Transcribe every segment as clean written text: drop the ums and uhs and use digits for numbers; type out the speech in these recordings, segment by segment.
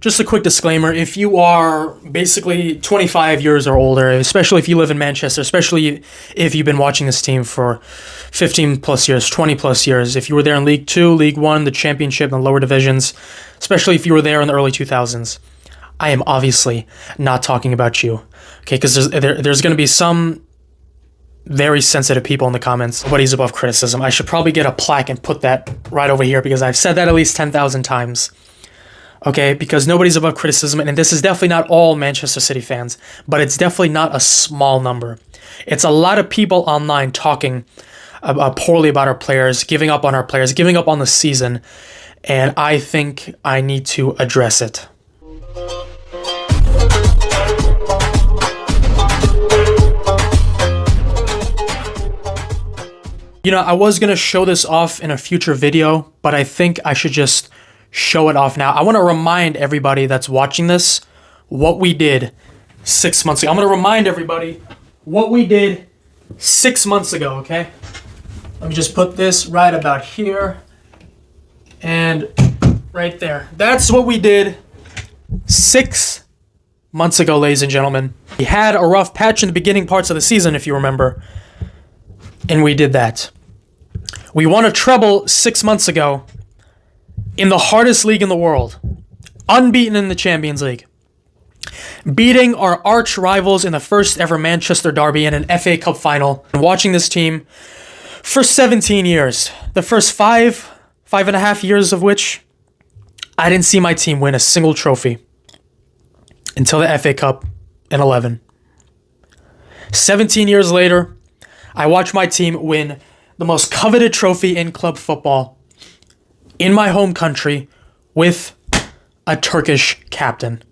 Just a quick disclaimer, if you are basically 25 years or older, especially if you live in Manchester, especially if you've been watching this team for 15 plus years, 20 plus years, if you were there in League 2, League 1, the Championship, and the lower divisions, especially if you were there in the early 2000s, I am obviously not talking about you, okay, because there's going to be some very sensitive people in the comments. Nobody's above criticism. I should probably get a plaque and put that right over here because I've said that at least 10,000 times. Okay, because nobody's above criticism, and this is definitely not all Manchester City fans, but it's definitely not a small number. It's a lot of people online talking poorly about our players, giving up on our players, giving up on the season, and I think I need to address it. You know, I was going to show this off in a future video, but I think I should just show it off now. I want to remind everybody that's watching this what we did 6 months ago. I'm going to remind everybody what we did 6 months ago, okay? Let me just put this right about here and right there. That's what we did 6 months ago, ladies and gentlemen. We had a rough patch in the beginning parts of the season, if you remember, and we did that. We won a treble 6 months ago in the hardest league in the world, unbeaten in the Champions League, beating our arch rivals in the first ever Manchester derby in an FA Cup final, and watching this team for 17 years, the first five and a half years of which I didn't see my team win a single trophy until the FA Cup in 11. 17 years later, I watched my team win the most coveted trophy in club football in my home country with a Turkish captain.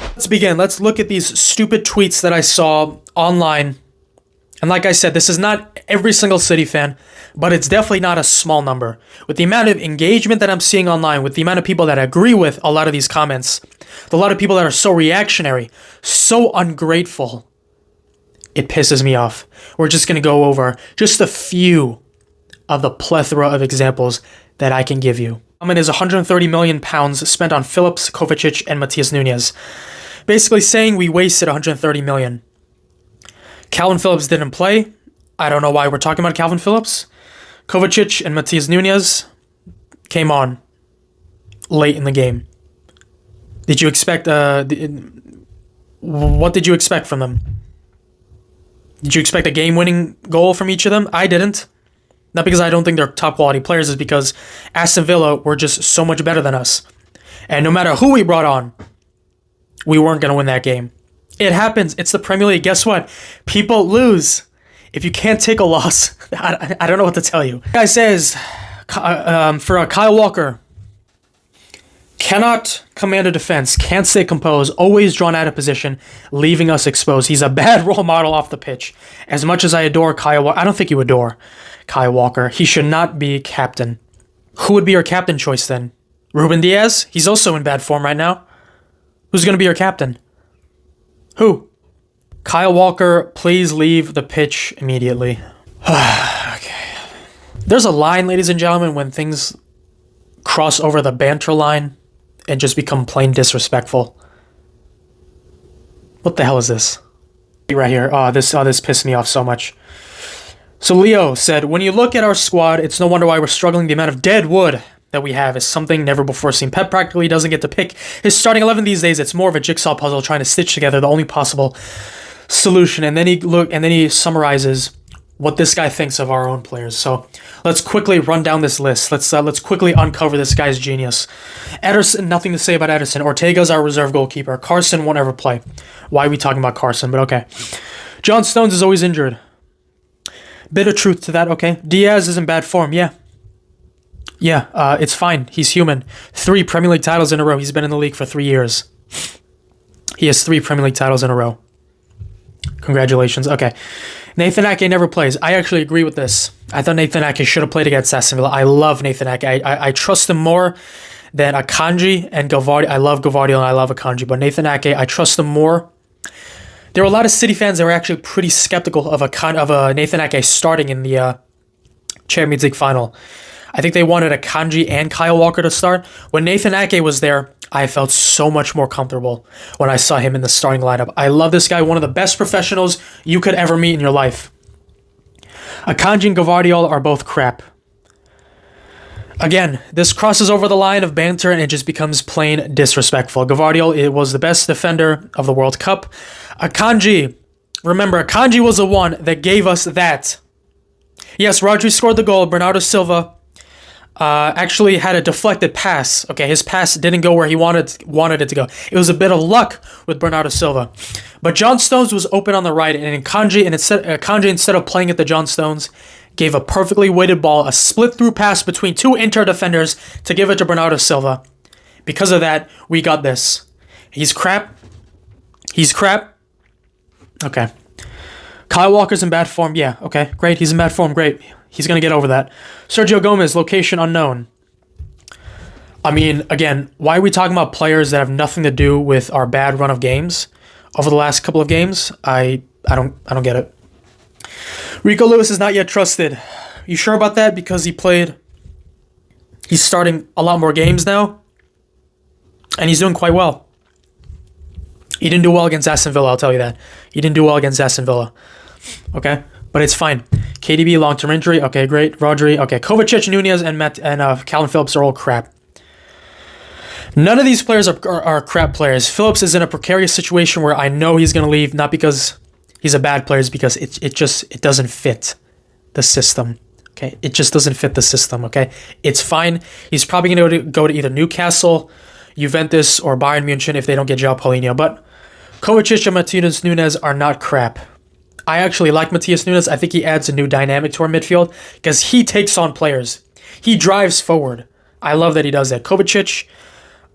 Let's begin. Let's look at these stupid tweets that I saw online. And like I said, this is not every single City fan, but it's definitely not a small number. With the amount of engagement that I'm seeing online, with the amount of people that agree with a lot of these comments, a lot of people that are so reactionary, so ungrateful, it pisses me off. We're just going to go over just a few of the plethora of examples that I can give you. Comment is 130 million pounds spent on Phillips, Kovacic, and Matheus Nunes. Basically saying we wasted 130 million. Calvin Phillips didn't play. I don't know why we're talking about Calvin Phillips. Kovacic and Matheus Nunes came on late in the game. Did you expect what did you expect from them? Did you expect a game-winning goal from each of them? I didn't. Not because I don't think they're top-quality players, it's because Aston Villa were just so much better than us. And no matter who we brought on, we weren't going to win that game. It happens. It's the Premier League. Guess what? People lose. If you can't take a loss, I don't know what to tell you. The guy says, for Kyle Walker, cannot command a defense, can't stay composed, always drawn out of position, leaving us exposed. He's a bad role model off the pitch. As much as I adore Kyle Walker, I don't think you adore Kyle Walker. He should not be captain. Who would be your captain choice then? Ruben Diaz? He's also in bad form right now. Who's going to be your captain? Who? Kyle Walker, please leave the pitch immediately. Okay. There's a line, ladies and gentlemen, when things cross over the banter line and just become plain disrespectful. What the hell is this? Right here. This pissed me off so much. So Leo said, when you look at our squad, it's no wonder why we're struggling. The amount of deadwood that we have is something never before seen. Pep practically doesn't get to pick his starting 11 these days. It's more of a jigsaw puzzle trying to stitch together the only possible solution. And then he summarizes what this guy thinks of our own players. So let's quickly run down this list. Let's quickly uncover this guy's genius. Ederson, nothing to say about Ederson. Ortega's our reserve goalkeeper. Carson won't ever play. Why are we talking about Carson? But okay. John Stones is always injured. Bit of truth to that, okay. Diaz is in bad form, yeah. It's fine. He's human. 3 Premier League titles in a row. He's been in the league for 3 years. He has 3 Premier League titles in a row. Congratulations. Okay. Nathan Ake never plays. I actually agree with this. I thought Nathan Ake should have played against Aston Villa. I love Nathan Ake. I trust him more than Akanji and Gvardiol. I love Gvardiol and I love Akanji, but Nathan Ake, I trust him more. There were a lot of City fans that were actually pretty skeptical of a Nathan Ake starting in the Champions League final. I think they wanted Akanji and Kyle Walker to start. When Nathan Ake was there, I felt so much more comfortable when I saw him in the starting lineup. I love this guy, one of the best professionals you could ever meet in your life. Akanji and Gvardiol are both crap. Again, this crosses over the line of banter and it just becomes plain disrespectful. Gvardiol, it was the best defender of the World Cup. Akanji, remember, Akanji was the one that gave us that. Yes, Rodri scored the goal. Bernardo Silva actually had a deflected pass. Okay, his pass didn't go where he wanted it to go. It was a bit of luck with Bernardo Silva. But John Stones was open on the right, and Akanji, instead of playing at the John Stones, gave a perfectly weighted ball, a split-through pass between two Inter defenders to give it to Bernardo Silva. Because of that, we got this. He's crap. He's crap. Okay. Kyle Walker's in bad form. Yeah, okay, great. He's in bad form. Great. He's going to get over that. Sergio Gomez, location unknown. I mean, again, why are we talking about players that have nothing to do with our bad run of games over the last couple of games? I don't get it. Rico Lewis is not yet trusted. You sure about that? Because he's starting a lot more games now, and he's doing quite well. He didn't do well against Aston Villa, I'll tell you that. He didn't do well against Aston Villa. Okay? But it's fine. KDB, long-term injury. Okay, great. Rodri. Okay, Kovacic, Nunes, and Calvin Phillips are all crap. None of these players are crap players. Phillips is in a precarious situation where I know he's going to leave, not because he's a bad player, it's because it doesn't fit the system. Okay? It just doesn't fit the system, okay? It's fine. He's probably going to go to either Newcastle, Juventus, or Bayern Munich if they don't get João Paulinho. But Kovacic and Matheus Nunes are not crap. I actually like Matheus Nunes. I think he adds a new dynamic to our midfield because he takes on players. He drives forward. I love that he does that. Kovacic,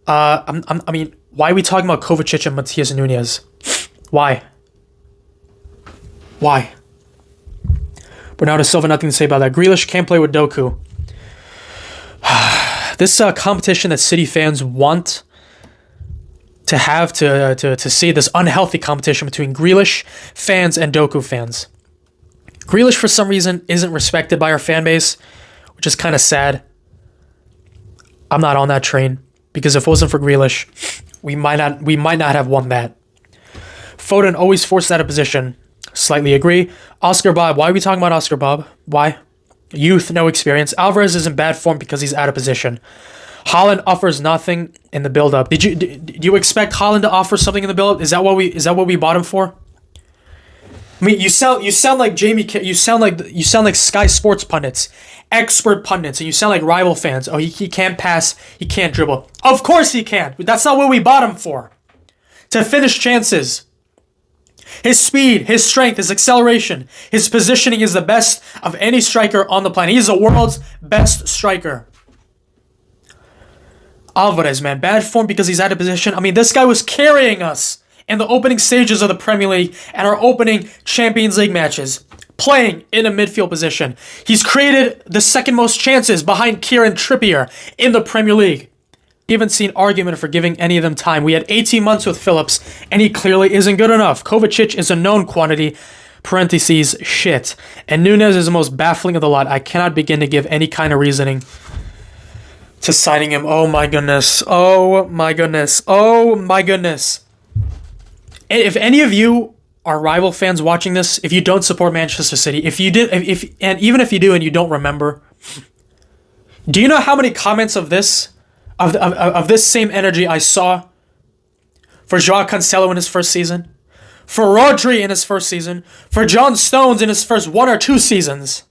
I mean, why are we talking about Kovacic and Matheus Nunes? Why? Why? Bernardo Silva, nothing to say about that. Grealish can't play with Doku. This competition that City fans want to have to see, this unhealthy competition between Grealish fans and Doku fans. Grealish, for some reason, isn't respected by our fan base, which is kind of sad. I'm not on that train, because if it wasn't for Grealish, we might not have won that. Foden always forced out of position. Slightly agree. Oscar Bob, why are we talking about Oscar Bob? Why? Youth, no experience. Alvarez is in bad form because he's out of position. Haaland offers nothing in the build-up. Do you expect Haaland to offer something in the build-up? Is that what we bought him for? I mean, you sound like Jamie. You sound like Sky Sports pundits, expert pundits, and you sound like rival fans. Oh, he can't pass. He can't dribble. Of course he can. That's not what we bought him for. To finish chances. His speed, his strength, his acceleration, his positioning is the best of any striker on the planet. He's the world's best striker. Alvarez, man, bad form because he's out of position. I mean, this guy was carrying us in the opening stages of the Premier League and our opening Champions League matches, playing in a midfield position. He's created the second most chances behind Kieran Trippier in the Premier League. We haven't seen argument for giving any of them time. We had 18 months with Phillips, and he clearly isn't good enough. Kovacic is a known quantity, parentheses, shit. And Nunes is the most baffling of the lot. I cannot begin to give any kind of reasoning to signing him. Oh my goodness. Oh my goodness. Oh my goodness. If any of you are rival fans watching this, if you don't support Manchester City, and even if you do and you don't remember, do you know how many comments of this same energy I saw for João Cancelo in his first season, for Rodri in his first season, for John Stones in his first 1 or 2 seasons?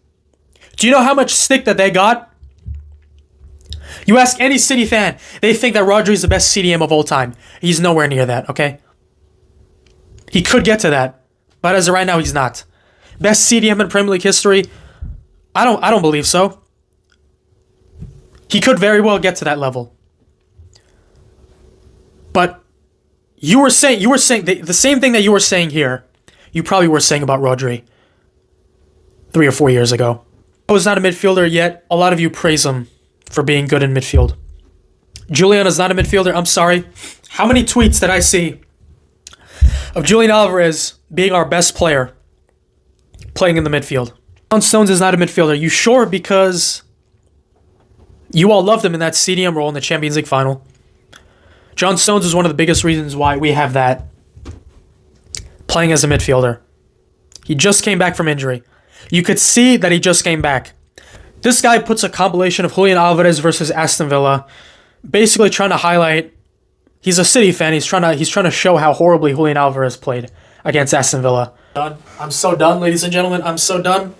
Do you know how much stick that they got? You ask any City fan, they think that Rodri is the best CDM of all time. He's nowhere near that, okay? He could get to that, but as of right now, he's not. Best CDM in Premier League history? I don't believe so. He could very well get to that level. But you were saying the same thing that you were saying here, you probably were saying about Rodri 3 or 4 years ago. He's not a midfielder yet. A lot of you praise him for being good in midfield. Julian is not a midfielder. I'm sorry. How many tweets did I see of Julian Alvarez being our best player playing in the midfield? Stones is not a midfielder. You sure? Because You all loved him in that CDM role in the Champions League final. John Stones is one of the biggest reasons why we have that playing as a midfielder. He just came back from injury. You could see that he just came back. This guy puts a compilation of Julian Alvarez versus Aston Villa, basically trying to highlight he's a City fan. He's trying to show how horribly Julian Alvarez played against Aston Villa. Done. I'm so done, ladies and gentlemen. I'm so done.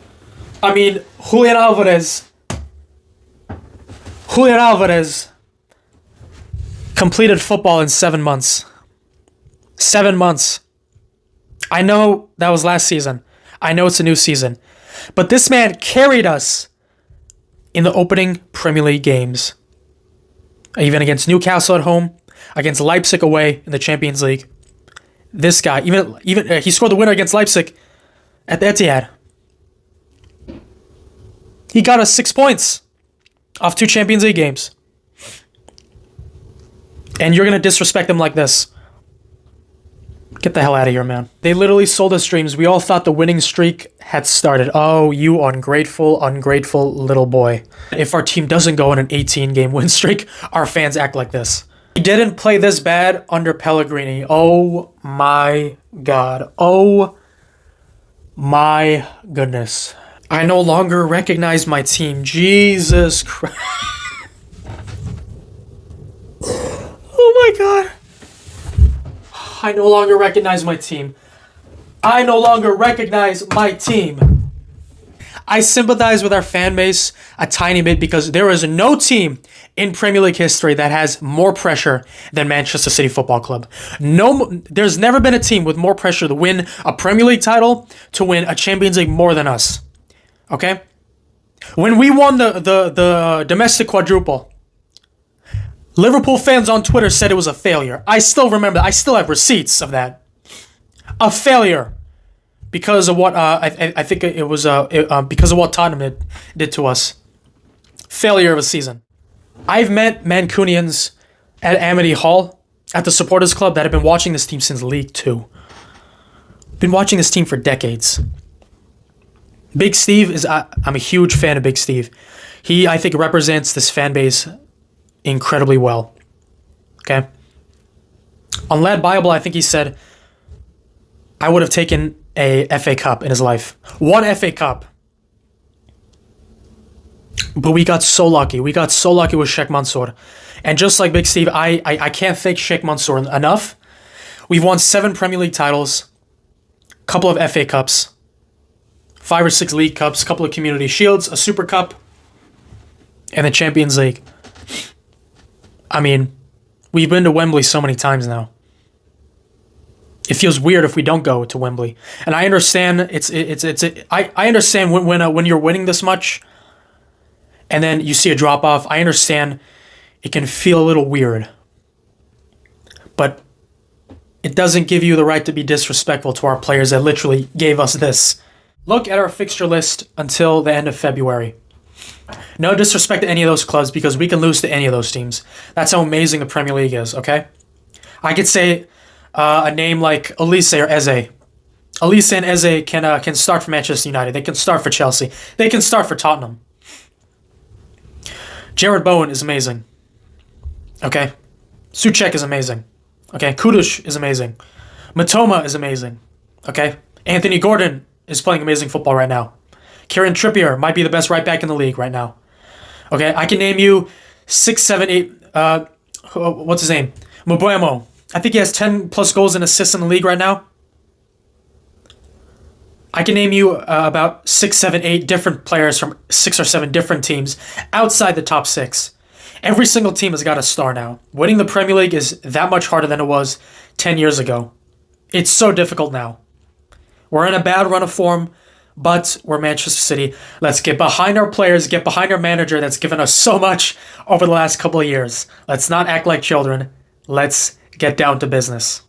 I mean, Julian Alvarez completed football in 7 months. 7 months. I know that was last season. I know it's a new season. But this man carried us in the opening Premier League games. Even against Newcastle at home, against Leipzig away in the Champions League. This guy, even he scored the winner against Leipzig at the Etihad. He got us 6 points off 2 Champions League games. And you're going to disrespect him like this. Get the hell out of here, man. They literally sold us dreams. We all thought the winning streak had started. Oh, you ungrateful little boy. If our team doesn't go on an 18-game win streak, our fans act like this. He didn't play this bad under Pellegrini. Oh my God. Oh my goodness. I no longer recognize my team. Jesus Christ. Oh my God. I no longer recognize my team. I no longer recognize my team. I sympathize with our fan base a tiny bit because there is no team in Premier League history that has more pressure than Manchester City Football Club. No, there's never been a team with more pressure to win a Premier League title, to win a Champions League more than us. Okay? When we won the domestic quadruple, Liverpool fans on Twitter said it was a failure. I still remember that. I still have receipts of that. A failure. Because of what, I think it was because of what Tottenham did to us. Failure of a season. I've met Mancunians at Amity Hall, at the Supporters Club, that have been watching this team since League 2. Been watching this team for decades. Big Steve is, I'm a huge fan of Big Steve. He, I think, represents this fan base incredibly well. Okay? On Lad Bible, I think he said, I would have taken a FA Cup in his life. One FA Cup. But we got so lucky. We got so lucky with Sheikh Mansour. And just like Big Steve, I can't thank Sheikh Mansour enough. We've won 7 Premier League titles, couple of FA Cups, 5 or 6 League Cups, couple of Community Shields, a Super Cup, and the Champions League. I mean, we've been to Wembley so many times now. It feels weird if we don't go to Wembley. And I understand I understand when you're winning this much and then you see a drop off. I understand it can feel a little weird. But it doesn't give you the right to be disrespectful to our players that literally gave us this. Look at our fixture list until the end of February. No disrespect to any of those clubs because we can lose to any of those teams. That's how amazing the Premier League is, okay? I could say a name like Elise or Eze. Elise and Eze can start for Manchester United. They can start for Chelsea. They can start for Tottenham. Jared Bowen is amazing. Okay? Souček is amazing. Okay? Kudush is amazing. Matoma is amazing. Okay? Anthony Gordon is playing amazing football right now. Kieran Trippier might be the best right back in the league right now. Okay? I can name you 6, 7, 8... what's his name? Mbuemo. I think he has 10 plus goals and assists in the league right now. I can name you about 6, 7, 8 different players from 6 or 7 different teams outside the top 6. Every single team has got a star now. Winning the Premier League is that much harder than it was 10 years ago. It's so difficult now. We're in a bad run of form, but we're Manchester City. Let's get behind our players, get behind our manager that's given us so much over the last couple of years. Let's not act like children. Let's get down to business.